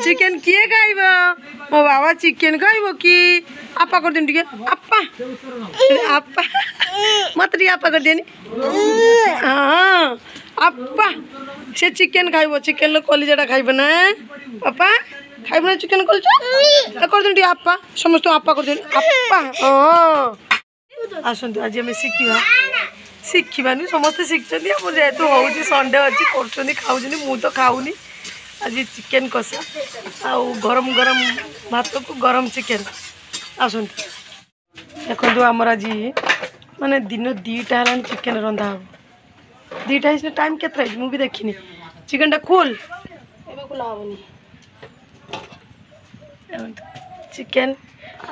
chicken किए खाइब मो बाबा चिकेन खाइब कि आपा कर दिन टिके आपा आपा मत टिके आपा कर दियनी हाँ आपा से चिकेन खाइब चिकेन लो कलिजाटा खाइब ना पापा खाइब ना चिकेन कलिजा कर दिन टिके आपा समस्त आपा कर दियनी आपा हाँ आसतु आज आम शिखा समस्ते शिखुं आम जेहेतु हूँ संडे अच्छी कर खाऊँ मु तो खाऊनी आज चिकेन कषा आउ गरम गरम भात को गरम चिकेन आसतु देखो आमर आज माने दिन 2टा है चिकेन रंधा हम 2टा है टाइम केतना है मुझे देखनी चिकेन टा खोल खोला हेनी चिकेन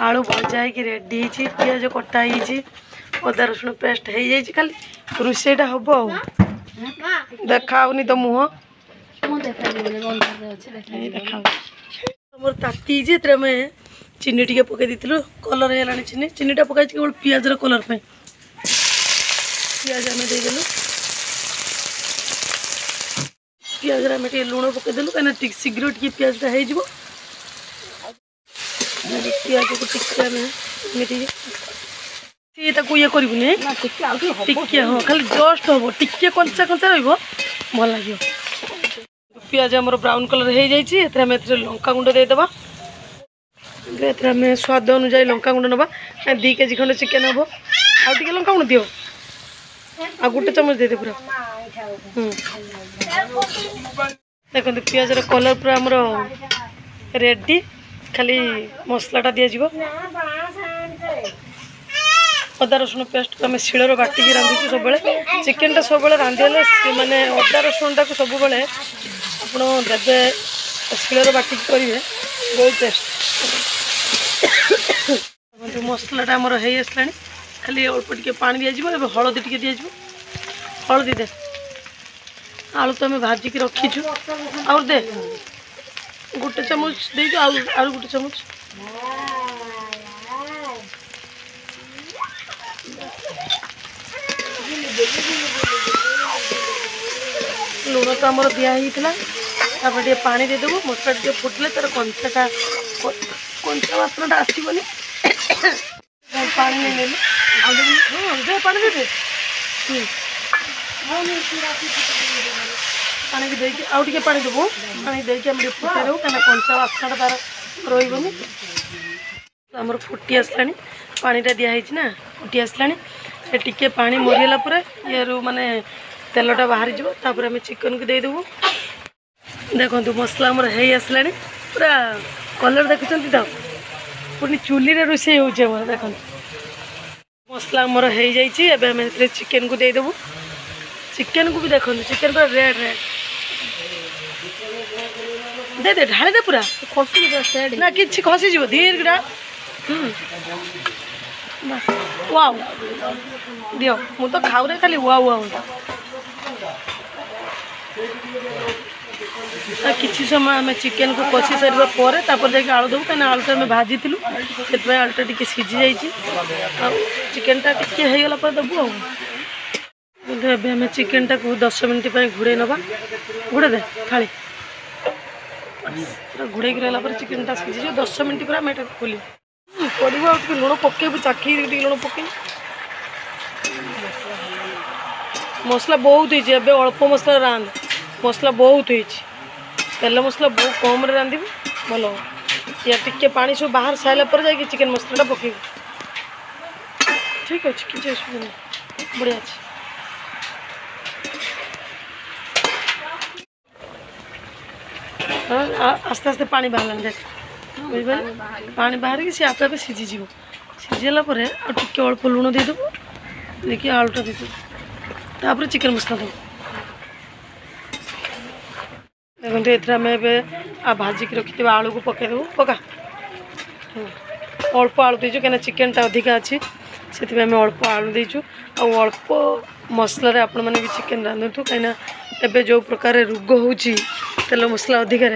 आलू भजा है रेडी है पियाज कटा है अदा रसुण पेस्ट हो जाए खाली रोषेईटा हम देखाऊनी तो मुह मोर ताती में चीनी टी पकई दी कलर है चीनी चीनीटा पकई केवल पियाजर कलर पे पियाज आम देदेलु पियाज आम लुण पकईदेलु कहीं शीघ्र टी पियाजटा हो पियाज को टिके ये हाँ खाली जस्ट हम टिके कंचा कंचा भल लगे पियाज आमर ब्राउन कलर हो जाए लंका गुंड देदेबा स्वाद अनुजाई लंका गुंड नवा 2 केजी खंड चिकेन हम आउ लंका गुंड दियो आ गोटे चमच दे पूरा देखो पियाज कलर पूरा आमर रेडी खाली मसलाटा दिज्व अदा रसुण पेस्ट आम शिलर बाटिकी रांधुचु सब चिकेनटा सब रांधेले माने अदा रसुणटा को सब आप देवे शिलर बाटिकी करेंगे बहुत टेस्ट मसलाटा आमर हो आसला खाली अल्प टिके पानी दिज्व हलदी टिके दिज्व हलदी दे आलू तो आम भाजिक रखीचु आउ दे गोटे चामच दे आलू गोटे चामच लुण तो आमर दिखाई पानी देदेबू मसला टे फुटले तार कंचाटा कंचा बास्नाटा आसबनी पानी नहीं दे पानी दे पानी देकी आउ टे पानी देबू पानी देकी आम फुटे देबू कहीं कंचा बास्नाटा तार रही आमर फुटी आसला पानीटा दिखाई ना फुटी आसला टिके पानी मरीगला पर ये माने तेलटा बाहरी जापर आम चिकन को देदेबू देखो मसला आमर हो आसला पूरा कलर देखुं तो पुणी चूली रोषे हो देख मसला आमर हो जाए चिकेन को देदेबू चिकेन को भी देखो चिकेन पूरा रेड रेड दे दे ढाली दे पूरा खसी ना कि खसीज धीरे बस वाओ दियो मु तो खाऊ रे खाली वाओ वाओ किसी समय आम चिकेन को कषि सारा पर आलू देवु कहीं आलूटा आम भाजी से आलूटा टी सीझी जा चिकेनटा टी होगला देवु आम चिकेनटा को 10 मिनट घोड़े नवा घोड़े दे थाली घोड़े रहा चिकेनटा सीझी 10 मिनट पूरा आम खोली पड़ो लुण पकेबू चाखी लुण पके मसला बहुत होती अल्प मसला रांध मसला बहुत होती तेल मसला बहुत कम रांधु भल या टिके पानी सब बाहर सारा पर जाकि चिकेन मसलाटा पकेबू ठीक अच्छे किसी असुविधा नहीं बढ़िया अच्छे आस्ते आस्ते पानी बाहर देख बुझे पानी बाहर की सी आपे आपे सीझीज सीझीला टिके अल्प लुण देदेबू देखिए आलूटा देदेबू तापर चिकेन मसला देव देखते ये भाजिक रखि आलू को पकईदेबू पका अल्प आलू देचु कहीं चिकेनटा अधिका अच्छी से आम अल्प आलू देचु अल्प मसला आपण मैंने भी चिकेन रांधतु कहीं एवं जो प्रकार रोग हो तेल मसला अधिकार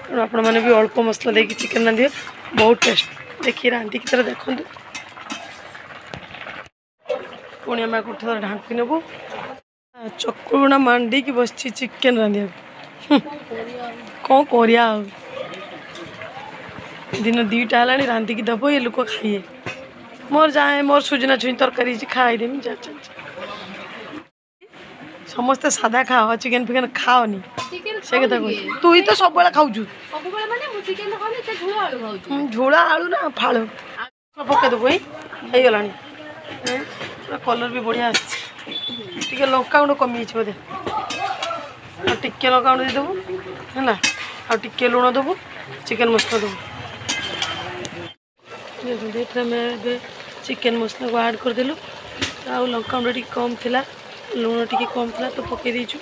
तेणु आपण मैंने भी अल्प मसला देकी चिकेन रांधे बहुत टेस्ट देखिए रांधिकी तरह देखु पुणी आम गोटे ढांकी नेबू चकुड़ा मांडी की बस चिकेन रांधिया कौन करिया दिन 2टा है रांधिकी दब ये लोक खाइए मोर जाए मोर सुजना छुई तरकारी खाईदेमी जा समस्ते सादा खाओ चिकेन फिकेन खाओनी से कथा कह तु ही तो सब खाऊ झोला आलू ना फाड़ पकई देव हो गला कलर भी बढ़िया टे लंका गुंड कमी बोधे टे लंका गुंड देदेबू है टे लुण देबू चिकेन मसला देबू चिकेन मसला को ऐड करदेलु आ लंका गुंड टी कम थिला लुण टी कम थिला तो पकई देचु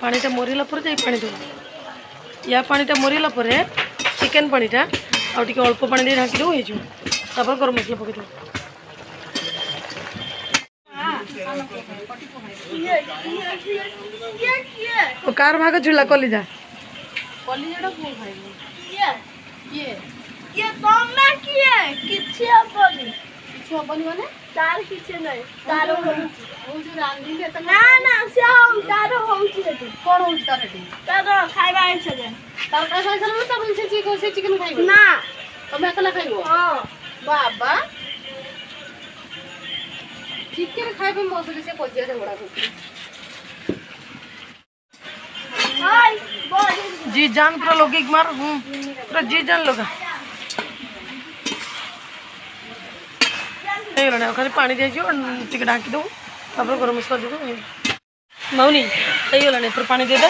पानीटा मरला पर जाई पानी देबू या पानीटा मरला पर चिकेन पानीटा आउ टिके अल्प पानी दे ढाकी देबू हो तापर गरम मसला पकई देबू कार भाग झुला कलिजा कलिजाटा को खाइबो ये तो मैं किए किछि हबनी माने तार किछि नै तार हो जो रांधी के ना ना से हो तार होउछि रे कोन होउछि तार खाइबा आइछ जे तार का खाइ छल त बोल से चिकन खाइबो ना तमे अकेला खाइबो हां बाबा चिकन खाइबो मोसे से कोजिया से बड़ा कुछ हाय जी जान पूरा लोग मार पूरा जी जान लोग खाली पानी दिया टिके ढाकी देव तापर गरम मसला देव मौनी होगला पर पानी दे दे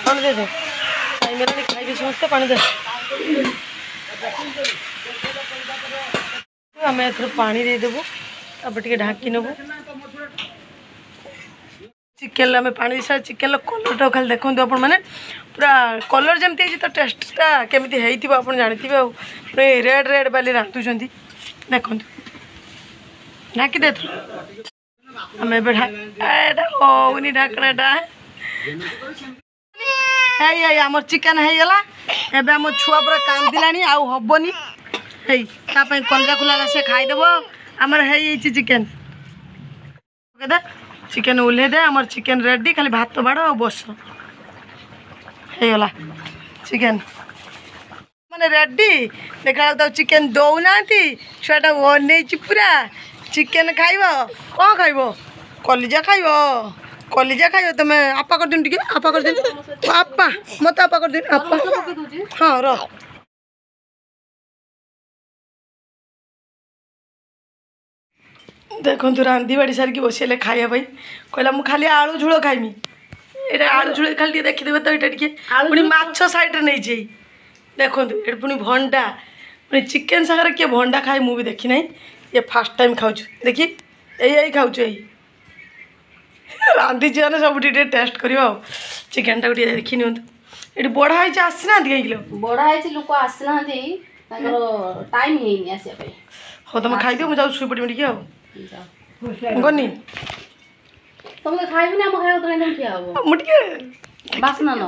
पानी दे दे खाई मेरा खाई समस्ते पानी दे आम एथर पानी देदेबू तापर टिके ढाकी नेबू चिकेन आम पानी दे सारा चिकेन कलरटा खाली देखते आप पूरा कलर जमती तो टेस्टा केमी आप जानते रेड रेड बाली रांधुंट देखो ढाकी दे आम होनी ढाकनाटा आम चिकेन होगला एवं आम छुआ पूरा कांदिला आउ हबनी कलजा खुला से खाईदेव आमर है चिकेन चिकेन ओल्हे दे आमर चिकेन रेडी खाली भात बाड़ आ बस होगला चिकेन मैंने रेडी देखा तो चिकेन दौना छुआटा अनै पूरा चिकेन खाइब कौन खाइब कलिजा खाइब कलिजा खाइब तुम आपा कर दिन आपा कर दिन आपा मत आपा कर दिन आपा हाँ र देखो रांधि बाड़ी सारिकी बसले खायापाई कहला मु खाली आलू झोल खाइमी ये आलू झोल खाली देखीदे तो ये पुणी माछ सैड्रे नहीं जाए देखो ये पुणी भंडा पुणी चिकेन सागर किए भंडा खाए मुझे देखी ना ये फास्ट टाइम खाऊ देखी यही खाऊ रांधि मैंने सब टेस्ट कर चिकेन टाक देखी नि ये बढ़ा आसना कहीं बढ़ा लोक आसना टाइम हाँ तुम खाई मुझे शुई पड़ी टे गनी तुम खाइबी ना खाया तो क्या हम मुझे बासना ना